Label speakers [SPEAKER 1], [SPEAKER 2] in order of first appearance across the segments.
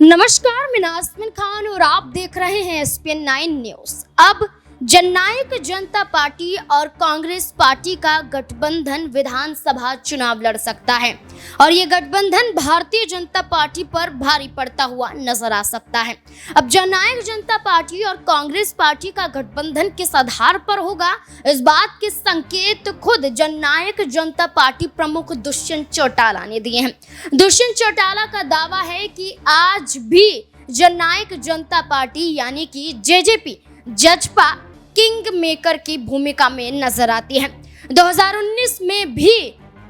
[SPEAKER 1] नमस्कार, मैं नाज़मीन खान और आप देख रहे हैं SPN 9 न्यूज। अब जननायक जनता पार्टी और कांग्रेस पार्टी का गठबंधन विधानसभा चुनाव लड़ सकता है और ये गठबंधन भारतीय जनता पार्टी पर भारी पड़ता हुआ नजर आ सकता है। अब जननायक जनता पार्टी और कांग्रेस पार्टी का गठबंधन किस आधार पर होगा, इस बात के संकेत खुद जननायक जनता पार्टी प्रमुख दुष्यंत चौटाला ने दिए हैं। दुष्यंत चौटाला का दावा है कि आज भी जननायक जनता पार्टी यानी कि जेजेपी जजपा किंग मेकर की भूमिका में नजर आती है। 2019 में भी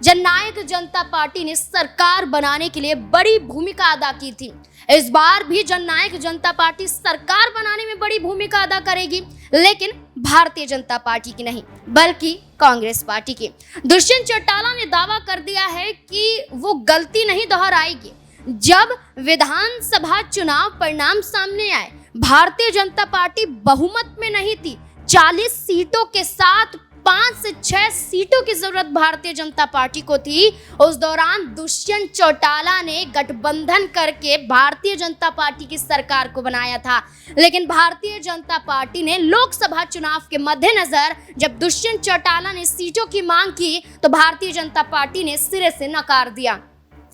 [SPEAKER 1] जननायक जनता पार्टी ने सरकार बनाने के लिए बड़ी भूमिका अदा की थी। इस बार भी जननायक जनता पार्टी सरकार बनाने में बड़ी भूमिका अदा करेगी, लेकिन भारतीय जनता पार्टी की नहीं बल्कि कांग्रेस पार्टी की। दुष्यंत चौटाला ने दावा कर दिया है कि वो गलती नहीं दोहराएगी। जब विधानसभा चुनाव परिणाम सामने आए, भारतीय जनता पार्टी बहुमत में नहीं थी। 40 सीटों के साथ 5 से 6 सीटों की जरूरत भारतीय जनता पार्टी को थी। उस दौरान दुष्यंत चौटाला ने गठबंधन करके भारतीय जनता पार्टी की सरकार को बनाया था, लेकिन भारतीय जनता पार्टी ने लोकसभा चुनाव के मद्देनजर जब दुष्यंत चौटाला ने सीटों की मांग की तो भारतीय जनता पार्टी ने सिरे से नकार दिया।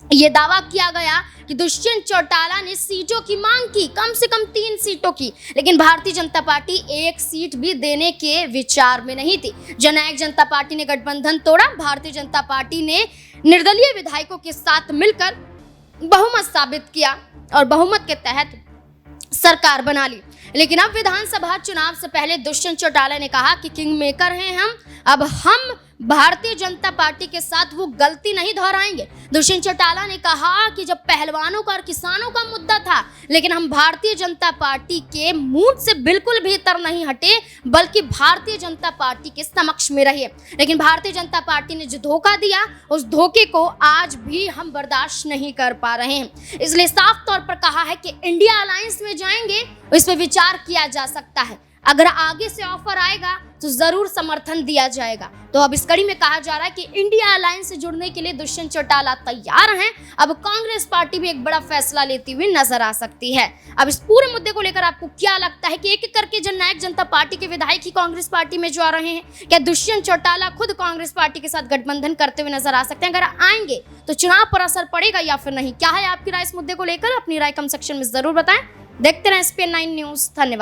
[SPEAKER 1] ये दावा किया गया कि दुष्यंत चौटाला ने सीटों की मांग की, कम से कम 3 सीटों की, लेकिन भारतीय जनता पार्टी 1 सीट भी देने के विचार में नहीं थी। जननायक जनता पार्टी ने गठबंधन तोड़ा। भारतीय जनता पार्टी ने निर्दलीय विधायकों के साथ मिलकर बहुमत साबित किया और बहुमत के तहत सरकार बना ली। लेकिन अब विधानसभा चुनाव से पहले दुष्यंत चौटाला ने कहा कि किंग मेकर हैं हम, अब हम भारतीय जनता पार्टी के साथ वो गलती नहीं दोहराएंगे। दुष्यंत चौटाला ने कहा कि जब पहलवानों का और किसानों का मुद्दा था, लेकिन हम भारतीय जनता पार्टी के मूड से बिल्कुल भीतर नहीं हटे बल्कि भारतीय जनता पार्टी के समक्ष में रहे। लेकिन भारतीय जनता पार्टी ने जो धोखा दिया, उस धोखे को आज भी हम बर्दाश्त नहीं कर पा रहे हैं। इसलिए साफ तौर पर कहा है कि इंडिया अलायंस में जाएंगे, इस पर विचार किया जा सकता है। अगर आगे से ऑफर आएगा तो जरूर समर्थन दिया जाएगा। तो अब इस कड़ी में कहा जा रहा है कि इंडिया अलायंस से जुड़ने के लिए दुष्यंत चौटाला तैयार हैं। अब कांग्रेस पार्टी भी एक बड़ा फैसला लेती हुई नजर आ सकती है। अब इस पूरे मुद्दे को लेकर आपको क्या लगता है कि एक एक करके जननायक जनता पार्टी के विधायक ही कांग्रेस पार्टी में जो आ रहे हैं, क्या दुष्यंत चौटाला खुद कांग्रेस पार्टी के साथ गठबंधन करते हुए नजर आ सकते हैं? अगर आएंगे तो चुनाव पर असर पड़ेगा या फिर नहीं? क्या है आपकी राय इस मुद्दे को लेकर? अपनी राय कमेंट सेक्शन में जरूर बताएं। देखते रहें SPN 9 न्यूज। धन्यवाद।